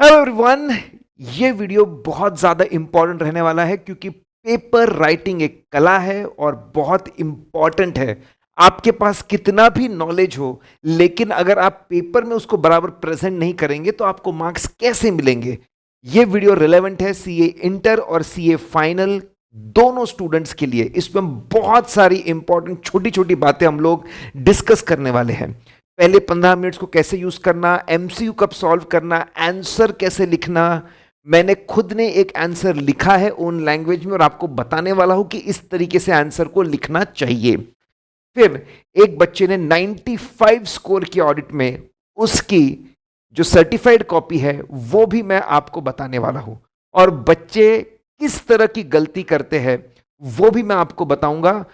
Hello everyone. ये video बहुत ज़्यादा इंपॉर्टेंट रहने वाला है क्योंकि पेपर राइटिंग एक कला है और बहुत इंपॉर्टेंट है। आपके पास कितना भी नॉलेज हो, लेकिन अगर आप पेपर में उसको बराबर प्रेजेंट नहीं करेंगे तो आपको मार्क्स कैसे मिलेंगे। ये वीडियो रिलेवेंट है सीए इंटर और सीए फाइनल दोनों स्टूडेंट्स के लिए। इसमें बहुत सारी इंपॉर्टेंट छोटी छोटी बातें हम लोग डिस्कस करने वाले हैं। पहले 15 मिनट्स को कैसे यूज करना, एमसीयू कब सॉल्व करना, आंसर कैसे लिखना। मैंने खुद ने एक आंसर लिखा है ओन लैंग्वेज में और आपको बताने वाला हूं कि इस तरीके से आंसर को लिखना चाहिए। फिर एक बच्चे ने 95 स्कोर की ऑडिट में, उसकी जो सर्टिफाइड कॉपी है वो भी मैं आपको बताने वाला हूं। और बच्चे किस तरह की गलती करते हैं वो भी मैं आपको बताऊंगा।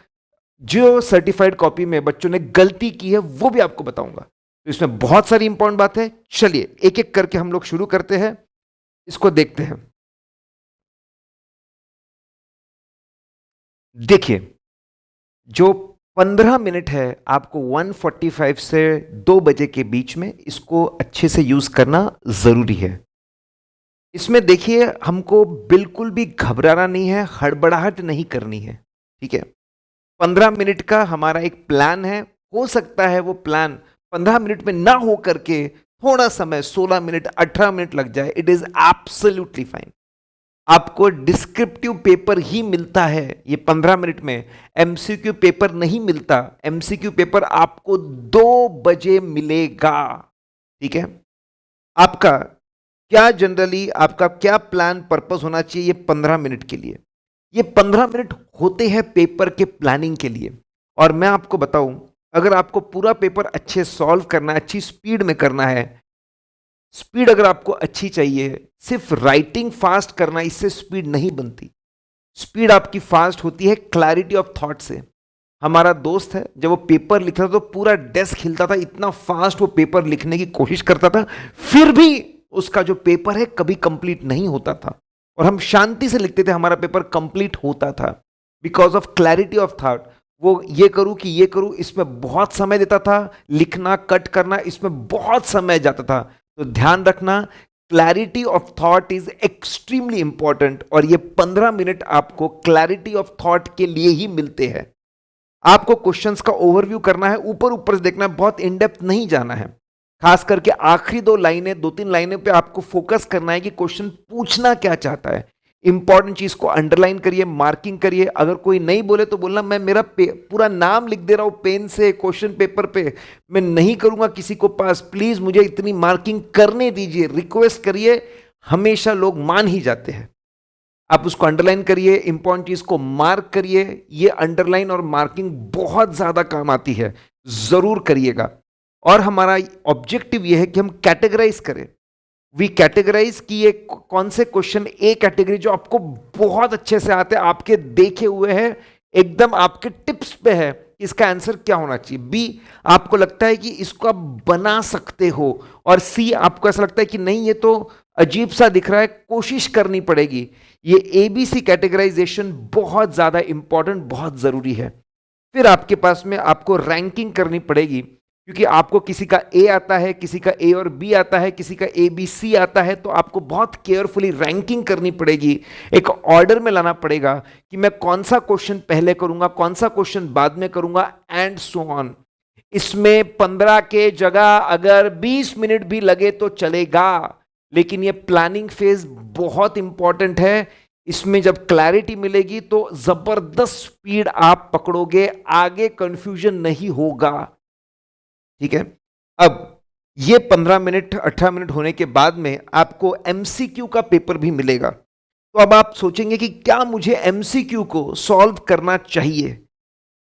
जो सर्टिफाइड कॉपी में बच्चों ने गलती की है वो भी आपको बताऊंगा। तो इसमें बहुत सारी इंपॉर्टेंट बात है। चलिए एक एक करके हम लोग शुरू करते हैं, इसको देखते हैं। देखिए, जो 15 मिनट है आपको 1:45 से 2 बजे के बीच में इसको अच्छे से यूज करना जरूरी है। इसमें देखिए, हमको बिल्कुल भी घबराना नहीं है, हड़बड़ाहट नहीं करनी है। ठीक है, 15 मिनट का हमारा एक प्लान है। हो सकता है वो प्लान 15 मिनट में ना हो करके थोड़ा समय 16 मिनट 18 मिनट लग जाए, इट इज एब्सोल्युटली फाइन। आपको डिस्क्रिप्टिव पेपर ही मिलता है ये 15 मिनट में, एमसीक्यू पेपर नहीं मिलता। एमसीक्यू पेपर आपको 2 बजे मिलेगा। ठीक है, आपका क्या जनरली आपका क्या प्लान पर्पस होना चाहिए ये 15 मिनट के लिए। ये 15 मिनट होते हैं पेपर के प्लानिंग के लिए। और मैं आपको बताऊं, अगर आपको पूरा पेपर अच्छे सॉल्व करना है, अच्छी स्पीड में करना है, स्पीड अगर आपको अच्छी चाहिए, सिर्फ राइटिंग फास्ट करना इससे स्पीड नहीं बनती। स्पीड आपकी फास्ट होती है क्लैरिटी ऑफ थॉट से। हमारा दोस्त है, जब वो पेपर लिखता था तो पूरा डेस्क हिलता था, इतना फास्ट वो पेपर लिखने की कोशिश करता था, फिर भी उसका जो पेपर है कभी कंप्लीट नहीं होता था। और हम शांति से लिखते थे, हमारा पेपर कंप्लीट होता था because of clarity of thought. वो ये करूं कि ये करूं, इसमें बहुत समय देता था। लिखना, कट करना, इसमें बहुत समय जाता था। तो ध्यान रखना, clarity of thought is extremely important. और ये 15 मिनट आपको क्लैरिटी ऑफ थॉट के लिए ही मिलते हैं। आपको क्वेश्चंस का ओवरव्यू करना है, ऊपर ऊपर से देखना है, बहुत इन डेप्थ नहीं जाना है। खास करके आखिरी 2 लाइनें पे आपको फोकस करना है कि क्वेश्चन पूछना क्या चाहता है। इंपॉर्टेंट चीज को अंडरलाइन करिए, मार्किंग करिए। अगर कोई नहीं बोले तो बोलना मैं मेरा पूरा नाम लिख दे रहा हूं पेन से क्वेश्चन पेपर पे, मैं नहीं करूंगा किसी को पास, प्लीज मुझे इतनी मार्किंग करने दीजिए, रिक्वेस्ट करिए। हमेशा लोग मान ही जाते हैं। आप उसको अंडरलाइन करिए, इंपॉर्टेंट चीज को मार्क करिए। ये अंडरलाइन और मार्किंग बहुत ज्यादा काम आती है, जरूर करिएगा। और हमारा ऑब्जेक्टिव ये है कि हम कैटेगराइज करें। वी कैटेगराइज कि ये कौन से क्वेश्चन ए कैटेगरी जो आपको बहुत अच्छे से आते हैं, आपके देखे हुए हैं, एकदम आपके टिप्स पे है, इसका आंसर क्या होना चाहिए। बी, आपको लगता है कि इसको आप बना सकते हो। और सी, आपको ऐसा लगता है कि नहीं ये तो अजीब सा दिख रहा है, कोशिश करनी पड़ेगी। ये एबीसी कैटेगराइजेशन बहुत ज्यादा इंपॉर्टेंट, बहुत जरूरी है। फिर आपके पास में आपको रैंकिंग करनी पड़ेगी, क्योंकि आपको किसी का ए आता है, किसी का ए और बी आता है, किसी का ए बी सी आता है, तो आपको बहुत केयरफुली रैंकिंग करनी पड़ेगी। एक ऑर्डर में लाना पड़ेगा कि मैं कौन सा क्वेश्चन पहले करूंगा, कौन सा क्वेश्चन बाद में करूंगा, एंड सो ऑन। इसमें 15 के जगह अगर 20 मिनट भी लगे तो चलेगा, लेकिन ये प्लानिंग फेज बहुत इंपॉर्टेंट है। इसमें जब क्लैरिटी मिलेगी तो जबरदस्त स्पीड आप पकड़ोगे, आगे कंफ्यूजन नहीं होगा। ठीक है, अब ये 15 मिनट 18 मिनट होने के बाद में आपको एमसीक्यू का पेपर भी मिलेगा। तो अब आप सोचेंगे कि क्या मुझे एमसीक्यू को सॉल्व करना चाहिए।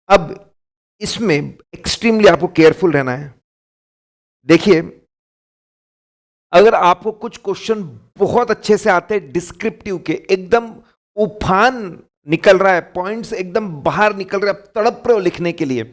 अब इसमें एक्सट्रीमली आपको केयरफुल रहना है। देखिए, अगर आपको कुछ क्वेश्चन बहुत अच्छे से आते हैं, डिस्क्रिप्टिव के, एकदम उफान निकल रहा है, पॉइंट्स एकदम बाहर निकल रहे हैं, आप तड़प रहे हो लिखने के लिए,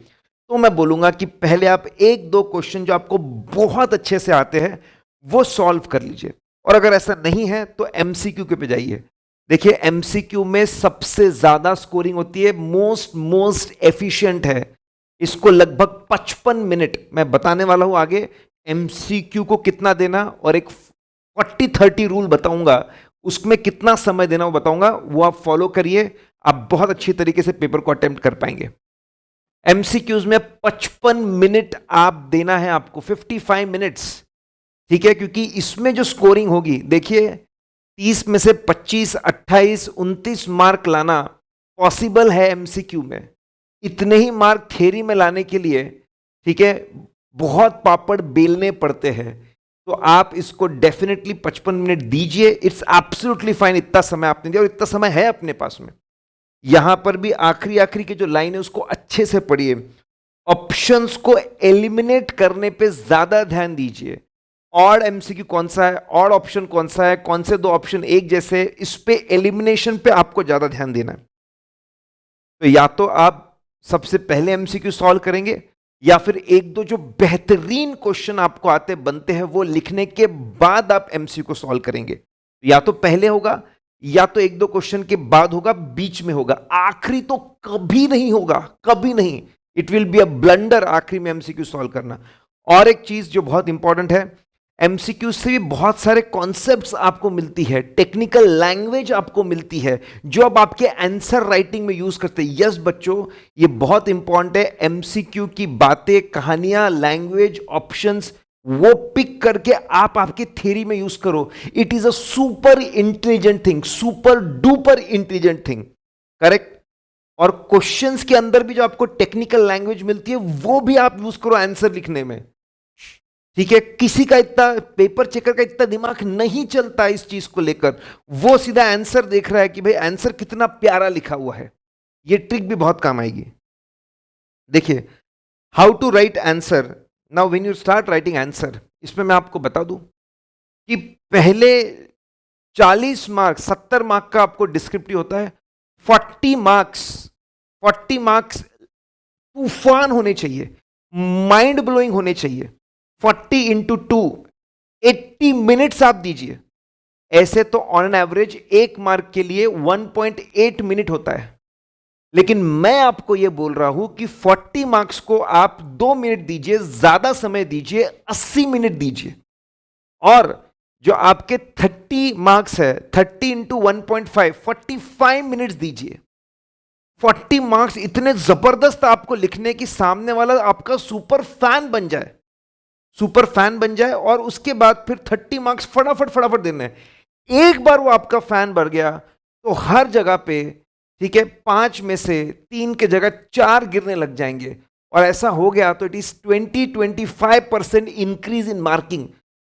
तो मैं बोलूंगा कि पहले आप 1-2 क्वेश्चन जो आपको बहुत अच्छे से आते हैं वो सॉल्व कर लीजिए। और अगर ऐसा नहीं है तो एमसीक्यू के पे जाइए। देखिए, एमसीक्यू में सबसे ज्यादा स्कोरिंग होती है, मोस्ट एफिशिएंट है। इसको लगभग 55 मिनट मैं बताने वाला हूं आगे, एमसीक्यू को कितना देना और एक 40-30 रूल बताऊंगा, उसमें कितना समय देना वो बताऊंगा, वो आप फॉलो करिए, आप बहुत अच्छी तरीके से पेपर को अटेम्प्ट कर पाएंगे। एमसीक्यूज में 55 मिनट आप देना है आपको, 55 मिनट्स, ठीक है, क्योंकि इसमें जो स्कोरिंग होगी, देखिए 30 में से 25, 28, 29 मार्क लाना पॉसिबल है एमसीक्यू में। इतने ही मार्क थ्योरी में लाने के लिए, ठीक है, बहुत पापड़ बेलने पड़ते हैं। तो आप इसको डेफिनेटली 55 मिनट दीजिए, इट्स एब्सोल्युटली फाइन। इतना समय आपने दिया और इतना समय है अपने पास में। यहां पर भी आखिरी आखिरी की जो लाइन है उसको अच्छे से पढ़िए, ऑप्शंस को एलिमिनेट करने पे ज्यादा ध्यान दीजिए। ऑड एमसीक्यू कौन सा है, ऑड ऑप्शन कौन सा है, कौन से दो ऑप्शन एक जैसे, इस पे एलिमिनेशन पे आपको ज्यादा ध्यान देना है। तो या तो आप सबसे पहले एमसीक्यू सॉल्व करेंगे, या फिर एक दो जो बेहतरीन क्वेश्चन आपको आते बनते हैं वो लिखने के बाद आप एमसीक्यू को सॉल्व करेंगे। या तो पहले होगा, या तो एक दो क्वेश्चन के बाद होगा, बीच में होगा, आखिरी तो कभी नहीं होगा, कभी नहीं। It will be a blunder आखिरी में एमसीक्यू सॉल्व करना। और एक चीज जो बहुत इंपॉर्टेंट है, एमसीक्यू से भी बहुत सारे कॉन्सेप्ट्स आपको मिलती है, टेक्निकल लैंग्वेज आपको मिलती है, जो अब आपके आंसर राइटिंग में यूज करते हैं। यस बच्चों, ये बहुत इंपॉर्टेंट है, एमसीक्यू की बातें, कहानियां, लैंग्वेज, ऑप्शंस, वो पिक करके आप आपके थ्योरी में यूज करो। It is a super intelligent thing, super duper intelligent thing, correct. और क्वेश्चंस के अंदर भी जो आपको टेक्निकल लैंग्वेज मिलती है वो भी आप यूज करो आंसर लिखने में, ठीक है। किसी का इतना, पेपर चेकर का इतना दिमाग नहीं चलता इस चीज को लेकर, वो सीधा आंसर देख रहा है कि भाई आंसर कितना प्यारा लिखा हुआ है। ये ट्रिक भी बहुत काम आएगी। देखिए, how to write answer. Now when you start writing answer, इसमें मैं आपको बता दूं कि पहले 40 मार्क, 70 मार्क का आपको डिस्क्रिप्टिव होता है। 40 मार्क्स, 40 मार्क्स तूफान होने चाहिए, माइंड ब्लोइंग होने चाहिए। 40 इंटू 2, 80 मिनट्स आप दीजिए। ऐसे तो ऑन एवरेज एक मार्क के लिए 1.8 मिनट होता है, लेकिन मैं आपको यह बोल रहा हूं कि 40 मार्क्स को आप 2 मिनट दीजिए, ज्यादा समय दीजिए, 80 मिनट दीजिए। और जो आपके 30 मार्क्स है, 30 इंटू 1.5, 45 मिनट्स दीजिए। 40 मार्क्स इतने जबरदस्त आपको लिखने की सामने वाला आपका सुपर फैन बन जाए, सुपर फैन बन जाए। और उसके बाद फिर 30 मार्क्स फटाफट फटाफट देने हैं। एक बार वो आपका फैन बढ़ गया तो हर जगह पे, ठीक है, 5 में से 3 के जगह 4 गिरने लग जाएंगे। और ऐसा हो गया तो it is 20-25% increase in marking.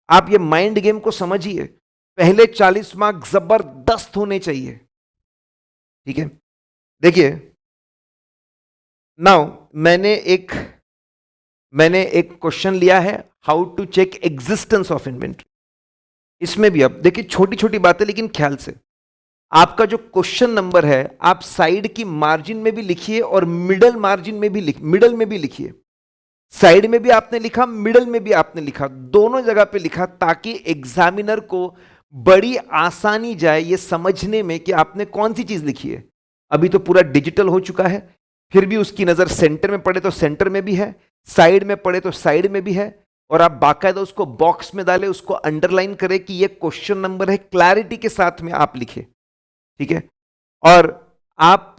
आप ये माइंड गेम को समझिए। पहले 40 मार्क जबरदस्त होने चाहिए, ठीक है। देखिए, नाउ मैंने एक क्वेश्चन लिया है, how to check existence of inventory. इसमें भी अब देखिए छोटी छोटी बातें, लेकिन ख्याल से। आपका जो क्वेश्चन नंबर है आप साइड की मार्जिन में भी लिखिए और मिडल मार्जिन में भी मिडल में भी लिखिए। साइड में भी आपने लिखा, मिडल में भी आपने लिखा, दोनों जगह पे लिखा, ताकि एग्जामिनर को बड़ी आसानी जाए ये समझने में कि आपने कौन सी चीज लिखी है। अभी तो पूरा डिजिटल हो चुका है, फिर भी उसकी नजर सेंटर में पड़े तो सेंटर में भी है, साइड में पड़े तो साइड में भी है। और आप बाकायदा उसको बॉक्स में डालें, उसको अंडरलाइन करें कि ये क्वेश्चन नंबर है, क्लैरिटी के साथ में आप लिखे, ठीक है। और आप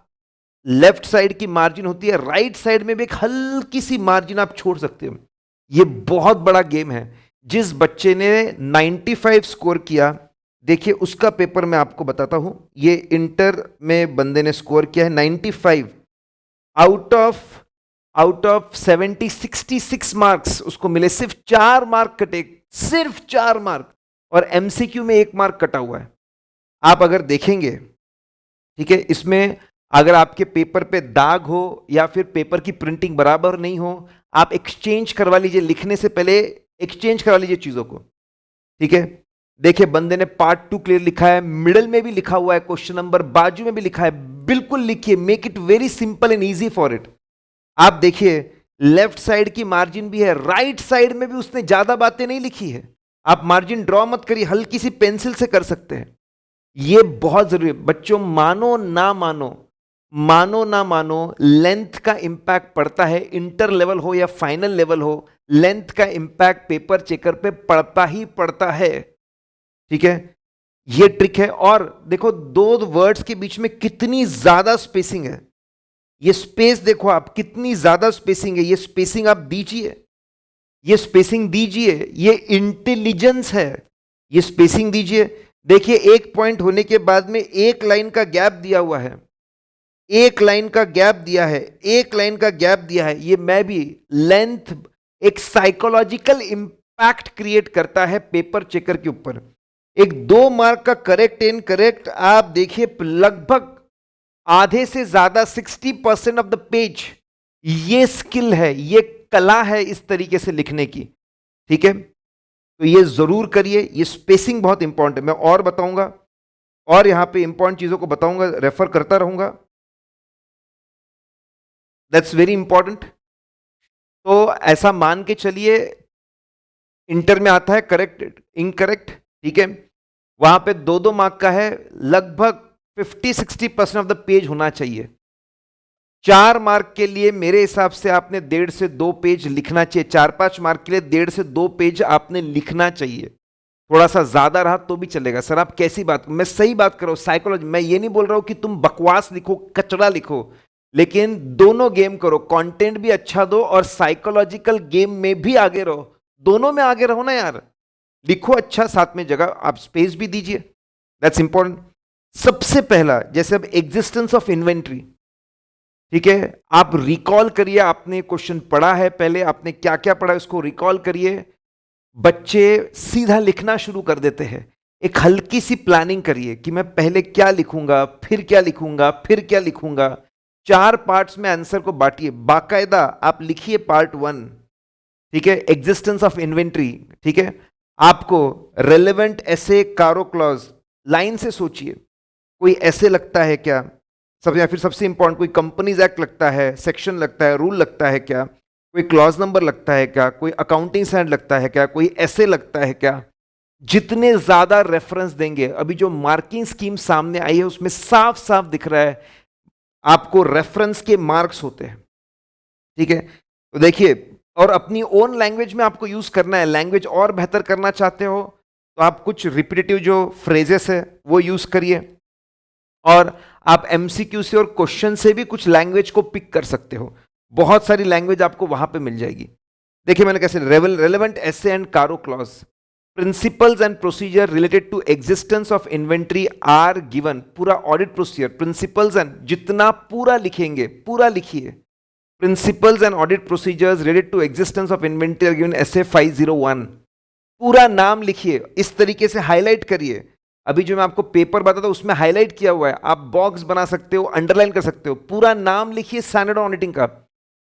लेफ्ट साइड की मार्जिन होती है, राइट साइड में भी एक हल्की सी मार्जिन आप छोड़ सकते हो। ये बहुत बड़ा गेम है। जिस बच्चे ने 95 स्कोर किया, देखिए उसका पेपर मैं आपको बताता हूं। ये इंटर में बंदे ने स्कोर किया है 95 आउट ऑफ 66 मार्क्स उसको मिले। सिर्फ 4 मार्क कटे, सिर्फ 4 मार्क, और एमसीक्यू में 1 मार्क कटा हुआ है। आप अगर देखेंगे, ठीक है, इसमें अगर आपके पेपर पे दाग हो या फिर पेपर की प्रिंटिंग बराबर नहीं हो, आप एक्सचेंज करवा लीजिए, लिखने से पहले एक्सचेंज करवा लीजिए चीजों को, ठीक है। देखिए बंदे ने पार्ट 2 क्लियर लिखा है, मिडल में भी लिखा हुआ है क्वेश्चन नंबर, बाजू में भी लिखा है। बिल्कुल लिखिए, make it very simple and easy for it. आप देखिए लेफ्ट साइड की मार्जिन भी है, राइट साइड में भी उसने ज्यादा बातें नहीं लिखी है। आप मार्जिन ड्रॉ मत करिए, हल्की सी पेंसिल से कर सकते हैं। ये बहुत जरूरी है बच्चों, मानो ना मानो, मानो ना मानो, लेंथ का इंपैक्ट पड़ता है। इंटर लेवल हो या फाइनल लेवल हो, लेंथ का इंपैक्ट पेपर चेकर पे पड़ता ही पड़ता है, ठीक है, ये ट्रिक है। और देखो दो वर्ड्स के बीच में कितनी ज्यादा स्पेसिंग है, ये स्पेस देखो आप, कितनी ज्यादा स्पेसिंग है, ये स्पेसिंग आप दीजिए, ये स्पेसिंग दीजिए, ये इंटेलिजेंस है, ये स्पेसिंग दीजिए। देखिए एक पॉइंट होने के बाद में एक लाइन का गैप दिया हुआ है, एक लाइन का गैप दिया है, एक लाइन का गैप दिया है, ये मैं भी लेंथ एक साइकोलॉजिकल इंपैक्ट क्रिएट करता है पेपर चेकर के ऊपर। एक 2 मार्क का करेक्ट इनकरेक्ट आप देखिए लगभग आधे से ज्यादा 60% ऑफ द पेज, ये स्किल है, ये कला है इस तरीके से लिखने की। ठीक है, तो ये जरूर करिए, ये स्पेसिंग बहुत इंपॉर्टेंट है। मैं और बताऊंगा, और यहां पे इंपॉर्टेंट चीजों को बताऊंगा, रेफर करता रहूंगा, दैट्स वेरी इंपॉर्टेंट। तो ऐसा मान के चलिए इंटर में आता है करेक्ट इनकरेक्ट, ठीक है, वहां पे 2-2 मार्क का है, लगभग 50-60% ऑफ द पेज होना चाहिए। 4 मार्क के लिए मेरे हिसाब से आपने 1.5 से 2 पेज लिखना चाहिए, 4-5 मार्क के लिए 1.5 से 2 पेज आपने लिखना चाहिए। थोड़ा सा ज्यादा रहा तो भी चलेगा। सर आप कैसी बात, मैं सही बात कर रहा हूं, साइकोलॉजी, मैं ये नहीं बोल रहा हूं कि तुम बकवास लिखो, कचरा लिखो, लेकिन दोनों गेम करो, कंटेंट भी अच्छा दो और साइकोलॉजिकल गेम में भी आगे रहो, दोनों में आगे रहो ना यार। लिखो अच्छा, साथ में जगह आप स्पेस भी दीजिए, दैट्स इंपॉर्टेंट। सबसे पहला जैसे अब एग्जिस्टेंस ऑफ इन्वेंट्री, ठीक है, आप रिकॉल करिए, आपने क्वेश्चन पढ़ा है पहले, आपने क्या क्या पढ़ा है उसको रिकॉल करिए। बच्चे सीधा लिखना शुरू कर देते हैं, एक हल्की सी प्लानिंग करिए कि मैं पहले क्या लिखूंगा, फिर क्या लिखूंगा, फिर क्या लिखूंगा। 4 पार्ट्स में आंसर को बांटिए, बाकायदा आप लिखिए पार्ट 1, ठीक है, एग्जिस्टेंस ऑफ इन्वेंट्री, ठीक है। आपको रेलेवेंट ऐसे कारो क्लॉज लाइन से सोचिए, कोई ऐसे लगता है क्या, सब, या फिर सबसे इंपॉर्टेंट कोई कंपनीज एक्ट लगता है, सेक्शन लगता है, रूल लगता है क्या, कोई क्लॉज नंबर लगता है क्या, कोई अकाउंटिंग स्टैंडर्ड लगता है क्या, कोई ऐसे लगता है क्या। जितने ज्यादा रेफरेंस देंगे, अभी जो मार्किंग स्कीम सामने आई है उसमें साफ साफ दिख रहा है आपको रेफरेंस के मार्क्स होते हैं, ठीक है। तो देखिए, और अपनी ओन लैंग्वेज में आपको यूज करना है, लैंग्वेज और बेहतर करना चाहते हो तो आप कुछ रिपीटेटिव जो फ्रेजेस है वो यूज करिए, और आप एमसीक्यू से और क्वेश्चन से भी कुछ लैंग्वेज को पिक कर सकते हो, बहुत सारी लैंग्वेज आपको वहां पे मिल जाएगी। देखिए मैंने कैसे relevant SA and CARO clause, principles and procedure related to existence of inventory are given, पूरा ऑडिट प्रोसीजर, प्रिंसिपल्स एंड, जितना पूरा लिखेंगे पूरा लिखिए, principles and audit procedures related to existence of inventory are given SA 501, पूरा नाम लिखिए, इस तरीके से हाईलाइट करिए। अभी जो मैं आपको पेपर बताता हूं उसमें हाईलाइट किया हुआ है, आप बॉक्स बना सकते हो, अंडरलाइन कर सकते हो, पूरा नाम लिखिए स्टैंडर्ड ऑडिटिंग का,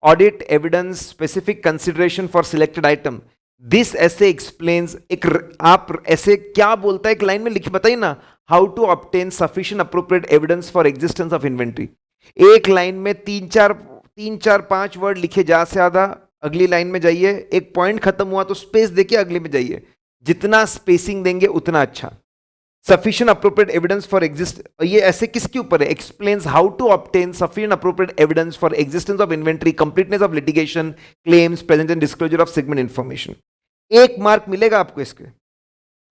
audit evidence specific consideration for selected item, this ऐसे एक्सप्लेन्स, एक आप ऐसे क्या बोलता है एक लाइन में लिख बताइए ना, how to obtain sufficient appropriate evidence for existence of inventory. एक लाइन में 3-4-5 वर्ड लिखे, ज्यादा से ज्यादा अगली लाइन में जाइए, एक पॉइंट खत्म हुआ तो स्पेस देके अगले में जाइए, जितना स्पेसिंग देंगे उतना अच्छा। Sufficient appropriate evidence for exist, ये ऐसे किसके ऊपर है, explains how to obtain sufficient appropriate evidence for existence of inventory, completeness of litigation claims, present and disclosure of segment information. 1 mark मिलेगा आपको इसके।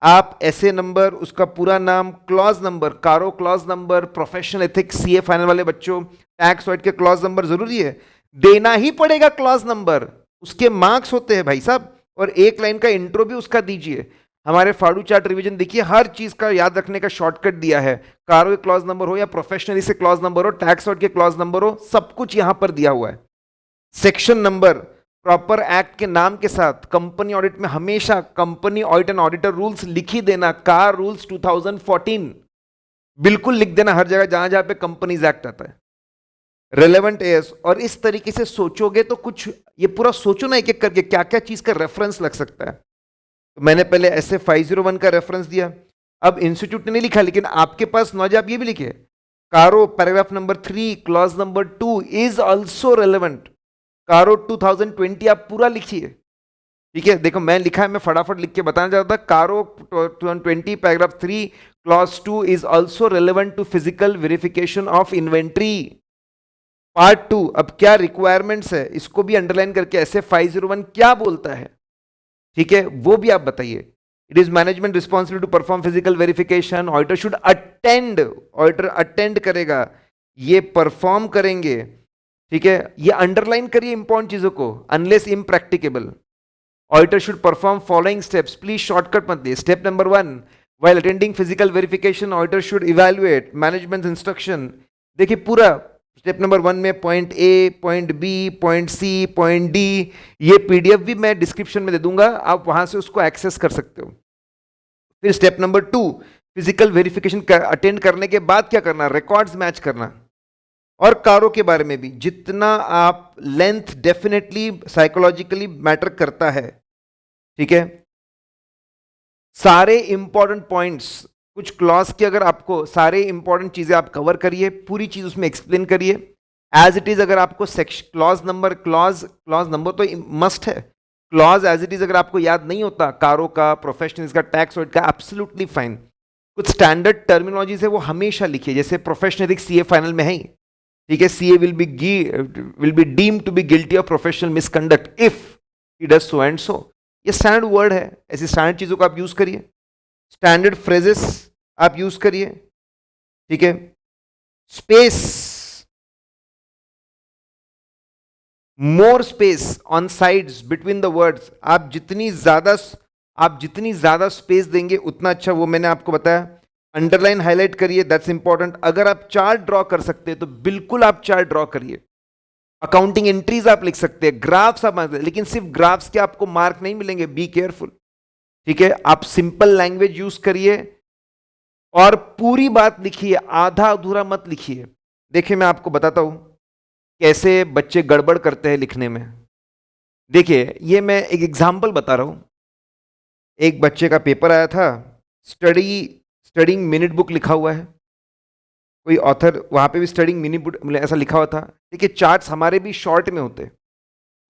आप ऐसे नंबर, उसका पूरा नाम, clause number, CARO clause number, professional ethics, CA final वाले बच्चों, टैक्स ऑडिट के क्लॉज नंबर जरूरी है, देना ही पड़ेगा क्लॉज नंबर, उसके मार्क्स होते हैं भाई साहब। और 1 लाइन का इंट्रो भी उसका दीजिए। हमारे फाड़ू चार्ट रिवीजन देखिए, हर चीज का याद रखने का शॉर्टकट दिया है, कारो के क्लॉज नंबर हो या प्रोफेशनली से क्लॉज नंबर हो, टैक्स ऑडिट के क्लॉज नंबर हो, सब कुछ यहां पर दिया हुआ है। सेक्शन नंबर प्रॉपर एक्ट के नाम के साथ, कंपनी ऑडिट में हमेशा company audit and auditor rules लिख ही देना, कार रूल्स 2014 बिल्कुल लिख देना हर जगह जहां जहां पे कंपनीज एक्ट आता है, रेलेवेंट एस। और इस तरीके से सोचोगे तो कुछ, ये पूरा सोचो ना एक एक करके क्या क्या चीज का रेफरेंस लग सकता है। तो मैंने पहले ऐसे 501 का रेफरेंस दिया, अब इंस्टीट्यूट ने नहीं लिखा, लेकिन आपके पास नॉलेज आप ये भी लिखे, कारो paragraph number 3 clause number 2 is also relevant, कारो 2020 आप पूरा लिखिए, ठीक है। देखो मैं लिखा है, मैं फटाफट लिख के बताना चाहता था, CARO 2020 paragraph 3 clause 2 is also relevant to physical verification of inventory. Part 2, अब क्या रिक्वायरमेंट्स है इसको भी अंडरलाइन करके ऐसे 501 क्या बोलता है, ठीक है, वो भी आप बताइए। It is management responsibility to perform physical verification. Auditor should attend, auditor attend करेगा, ये परफॉर्म करेंगे. ठीक है, ये अंडरलाइन करिए इंपॉर्टेंट चीजों को. Unless impracticable, auditor should perform following steps. Please shortcut मत दिए. Step number 1, while attending physical verification auditor should evaluate management's instruction. देखिए पूरा स्टेप नंबर 1 में point A, point B, point C, point D, ये PDF भी मैं description में दे दूंगा, आप वहां से उसको एक्सेस कर सकते हो. फिर step number 2, physical verification attend करने के बाद क्या करना, रिकॉर्ड्स मैच करना. और कारों के बारे में भी जितना आप, लेंथ डेफिनेटली साइकोलॉजिकली मैटर करता है. ठीक है, सारे इंपॉर्टेंट पॉइंट्स, कुछ क्लॉज की अगर आपको सारे इंपॉर्टेंट चीजें आप कवर करिए, पूरी चीज उसमें एक्सप्लेन करिए एज इट इज. अगर आपको सेक्शन क्लॉज नंबर तो मस्ट है. क्लॉज एज इट इज अगर आपको याद नहीं होता, कारों का, प्रोफेशनल्स का, टैक्स ऑडिट का, एब्सोल्युटली फाइन. कुछ स्टैंडर्ड टर्मिनोलॉजीज है वो हमेशा लिखिए, जैसे प्रोफेशनल एथिक्स सीए फाइनल में है ही. ठीक है, CA will be deemed to be guilty of professional misconduct if he does so and so. ये स्टैंडर्ड वर्ड है, ऐसी स्टैंडर्ड चीजों को आप यूज करिए, स्टैंडर्ड फ्रेजेस आप यूज करिए. ठीक है, space, more space on sides between the words. आप जितनी ज्यादा स्पेस देंगे उतना अच्छा, वो मैंने आपको बताया. अंडरलाइन हाईलाइट करिए, दैट्स इंपॉर्टेंट. अगर आप चार्ट ड्रॉ कर सकते हैं तो बिल्कुल आप चार्ट ड्रॉ करिए. अकाउंटिंग एंट्रीज आप लिख सकते हैं, ग्राफ्स आप, लेकिन सिर्फ ग्राफ्स के आपको मार्क नहीं मिलेंगे, बी केयरफुल. ठीक है, आप सिंपल लैंग्वेज यूज करिए और पूरी बात लिखिए, आधा अधूरा मत लिखिए. देखिए मैं आपको बताता हूं कैसे बच्चे गड़बड़ करते हैं लिखने में. देखिए ये मैं एक एग्जांपल बता रहा हूं. एक बच्चे का पेपर आया था, स्टडिंग मिनट बुक लिखा हुआ है, कोई ऑथर वहां पे भी स्टडिंग मिनी बुक ऐसा लिखा हुआ था. देखिए चार्ट्स हमारे भी शॉर्ट में होते,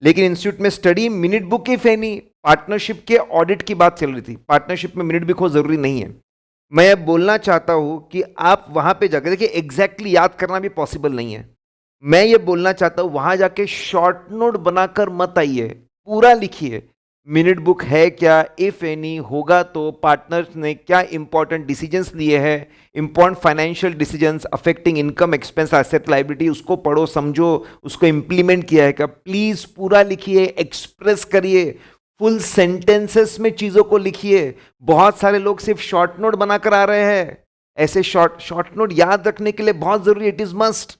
लेकिन इंस्टीट्यूट में study minute book if any, partnership के ऑडिट की बात चल रही थी. पार्टनरशिप में मिनट बुक हो जरूरी नहीं है. मैं बोलना चाहता हूं कि आप वहां पे जाकर, देखिए एग्जैक्टली याद करना भी पॉसिबल नहीं है. मैं ये बोलना चाहता हूं वहां जाके शॉर्ट नोट बनाकर मत आइए, पूरा लिखिए. मिनट बुक है क्या, इफ एनी होगा तो पार्टनर्स ने क्या इंपॉर्टेंट डिसीजंस लिए हैं, important financial decisions affecting income, expense, asset, liability, उसको पढ़ो, समझो, उसको इंप्लीमेंट किया है क्या. प्लीज पूरा लिखिए, एक्सप्रेस करिए, फुल सेंटेंसेस में चीजों को लिखिए. बहुत सारे लोग सिर्फ शॉर्ट नोट बनाकर आ रहे हैं. ऐसे शॉर्ट नोट याद रखने के लिए बहुत जरूरी, इट इज मस्ट.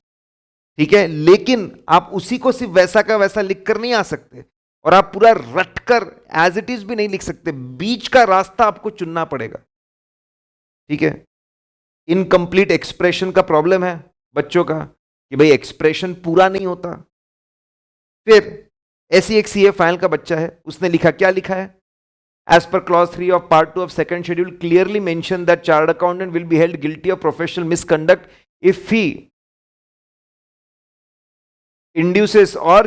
ठीक है, लेकिन आप उसी को सिर्फ वैसा का वैसा लिखकर नहीं आ सकते, और आप पूरा रटकर एज इट इज भी नहीं लिख सकते. बीच का रास्ता आपको चुनना पड़ेगा. ठीक है, इनकम्प्लीट एक्सप्रेशन का प्रॉब्लम है बच्चों का कि भाई एक्सप्रेशन पूरा नहीं होता. फिर ऐसी एक सीए फाइनल का बच्चा है, उसने लिखा, क्या लिखा है, as per clause 3 of part 2 of second schedule clearly mention that chartered accountant will be held guilty of professional misconduct if he induces or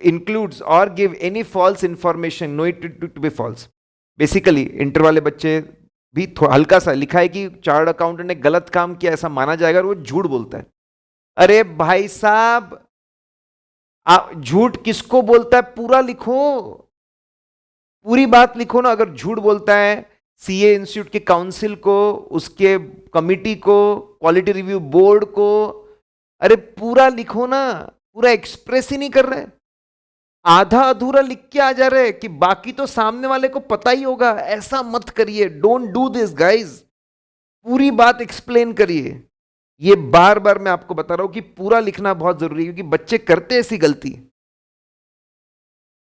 includes or give any false information know it to be false. Basically inter वाले बच्चे भी हल्का सा लिखा है कि chartered accountant ने गलत काम किया ऐसा माना जाएगा, और वो झूठ बोलता है. अरे भाई साहब, झूठ किसको बोलता है, पूरा लिखो, पूरी बात लिखो ना. अगर झूठ बोलता है सीए इंस्टीट्यूट के काउंसिल को, उसके कमिटी को, क्वालिटी रिव्यू बोर्ड को, अरे पूरा लिखो ना. पूरा एक्सप्रेस ही नहीं कर रहे, आधा अधूरा लिख के आ जा रहे कि बाकी तो सामने वाले को पता ही होगा. ऐसा मत करिए, डोंट डू दिस गाइज. पूरी बात एक्सप्लेन करिए. ये बार बार मैं आपको बता रहा हूं कि पूरा लिखना बहुत जरूरी है, क्योंकि बच्चे करते ऐसी गलती.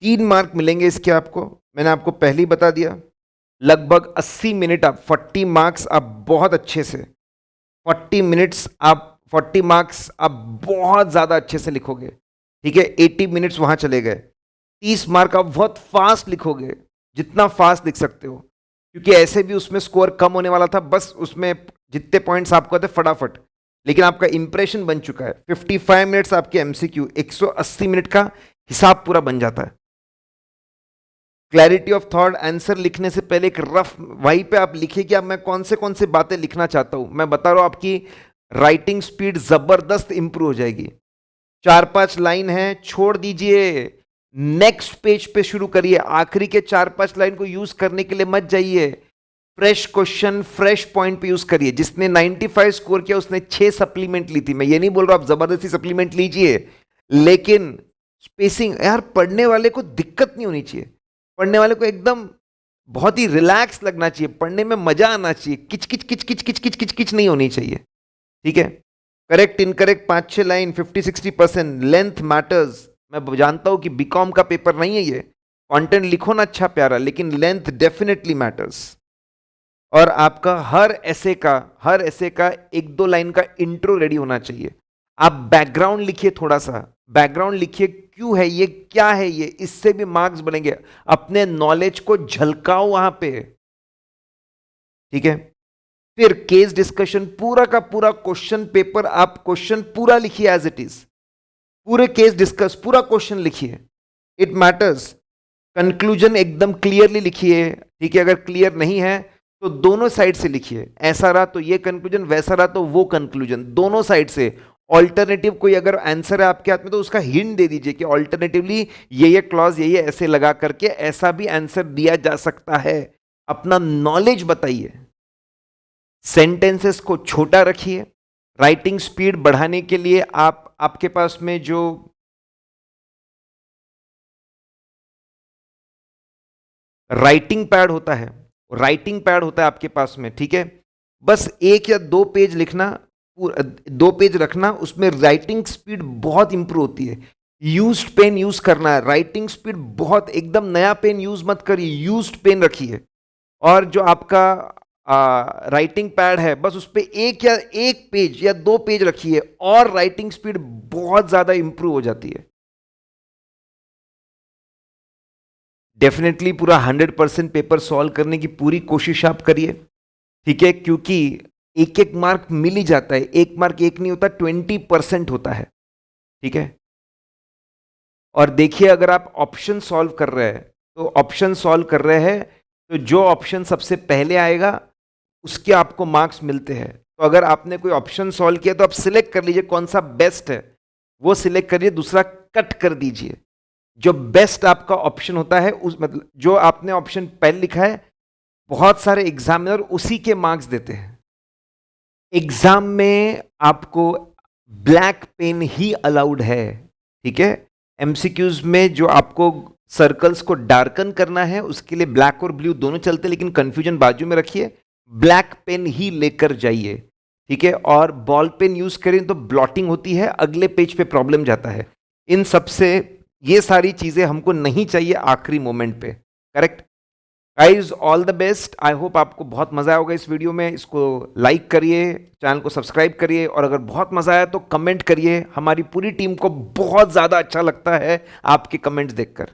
3 मार्क मिलेंगे इसके आपको, मैंने आपको पहले ही बता दिया. लगभग 80 मिनट आप, 40 मार्क्स आप बहुत अच्छे से, 40 मिनट्स आप, 40 मार्क्स आप बहुत ज्यादा अच्छे से लिखोगे. ठीक है, 80 मिनट्स वहां चले गए. 30 मार्क आप बहुत फास्ट लिखोगे, जितना फास्ट लिख सकते हो, क्योंकि ऐसे भी उसमें स्कोर कम होने वाला था. बस उसमें जितने पॉइंट्स आपको आते फटाफट, लेकिन आपका इंप्रेशन बन चुका है. 55 मिनट्स आपके एमसीक्यू, 180 मिनट का हिसाब पूरा बन जाता है. क्लैरिटी ऑफ थॉट, आंसर लिखने से पहले एक रफ वहीं पे आप लिखिए कि अब मैं कौन से बातें लिखना चाहता हूं. मैं बता रहा हूं आपकी राइटिंग स्पीड जबरदस्त इंप्रूव हो जाएगी. 4-5 लाइन है, छोड़ दीजिए, नेक्स्ट पेज पे शुरू करिए. आखिरी के 4-5 लाइन को यूज करने के लिए मत जाइए. फ्रेश क्वेश्चन फ्रेश पॉइंट पे यूज करिए। जिसने 95 स्कोर किया उसने 6 सप्लीमेंट ली थी। मैं ये नहीं बोल रहा आप जबरदस्ती सप्लीमेंट लीजिए, लेकिन स्पेसिंग, यार पढ़ने वाले को दिक्कत नहीं होनी चाहिए, पढ़ने वाले को एकदम बहुत ही रिलैक्स लगना चाहिए, पढ़ने में मजा आना चाहिए, किच किच किच किच किच किच किच किच नहीं होनी चाहिए। ठीक है, correct incorrect 5-6 line, 50-60%, length matters. मैं जानता हूं कि बीकॉम का पेपर नहीं है ये, कंटेंट लिखो ना अच्छा प्यारा, लेकिन लेंथ डेफिनेटली मैटर्स। और आपका हर ऐसे का 1-2 लाइन का इंट्रो रेडी होना चाहिए। आप बैकग्राउंड लिखिए, थोड़ा सा बैकग्राउंड लिखिए, क्यों है ये, क्या है ये, इससे भी मार्क्स बनेंगे। अपने नॉलेज को झलकाओ वहां पे। ठीक है, फिर केस डिस्कशन, पूरा का पूरा क्वेश्चन पेपर, आप क्वेश्चन पूरा लिखिए एज इट इज, पूरे केस डिस्कस, पूरा क्वेश्चन लिखिए, इट मैटर्स। कंक्लूजन एकदम क्लियरली लिखिए। ठीक है, अगर क्लियर नहीं है तो दोनों साइड से लिखिए, ऐसा रहा तो ये कंक्लूजन, वैसा रहा तो वो कंक्लूजन, दोनों साइड से। ऑल्टरनेटिव कोई अगर आंसर है आपके हाथ में तो उसका हिंट दे दीजिए कि ऑल्टरनेटिवली ये क्लॉज ये ऐसे लगा करके ऐसा भी आंसर दिया जा सकता है। अपना नॉलेज बताइए। सेंटेंसेस को छोटा रखिए। राइटिंग स्पीड बढ़ाने के लिए आपके पास में जो राइटिंग पैड होता है, राइटिंग पैड होता है आपके पास में, ठीक है, बस 1 या 2 पेज लिखना, 2 पेज रखना, उसमें राइटिंग स्पीड बहुत इंप्रूव होती है। यूज्ड पेन यूज करना है, राइटिंग स्पीड बहुत, एकदम नया पेन यूज मत करिए, यूज्ड पेन रखिए। और जो आपका राइटिंग पैड है, बस उस पर 1 पेज या 2 पेज रखिए और राइटिंग स्पीड बहुत ज्यादा इंप्रूव हो जाती है। डेफिनेटली पूरा 100% पेपर सॉल्व करने की पूरी कोशिश आप करिए। ठीक है, क्योंकि एक एक मार्क मिल ही जाता है, एक मार्क एक नहीं होता, 20% होता है। ठीक है, और देखिए अगर आप ऑप्शन सॉल्व कर रहे हैं तो ऑप्शन सॉल्व कर रहे हैं तो जो ऑप्शन सबसे पहले आएगा उसके आपको मार्क्स मिलते हैं। तो अगर आपने कोई ऑप्शन सॉल्व किया तो आप सिलेक्ट कर लीजिए कौन सा बेस्ट है, वो सिलेक्ट करिए, दूसरा कट कर दीजिए। जो बेस्ट आपका ऑप्शन होता है, उस मतलब जो आपने ऑप्शन पहले लिखा है, बहुत सारे एग्जामिनर उसी के मार्क्स देते हैं। एग्जाम में आपको ब्लैक पेन ही अलाउड है। ठीक है, एमसीक्यूज में जो आपको सर्कल्स को डार्कन करना है उसके लिए ब्लैक और ब्लू दोनों चलते हैं, लेकिन कंफ्यूजन बाजू में रखिए, ब्लैक पेन ही लेकर जाइए। ठीक है, और बॉल पेन यूज करें तो ब्लॉटिंग होती है, अगले पेज पे प्रॉब्लम जाता है। इन सबसे ये सारी चीजें हमको नहीं चाहिए आखिरी मोमेंट पे। Correct guys, all the best. I hope आपको बहुत मजा आया होगा इस वीडियो में। इसको लाइक करिए, चैनल को सब्सक्राइब करिए, और अगर बहुत मजा आया तो कमेंट करिए। हमारी पूरी टीम को बहुत ज्यादा अच्छा लगता है आपके कमेंट्स देखकर।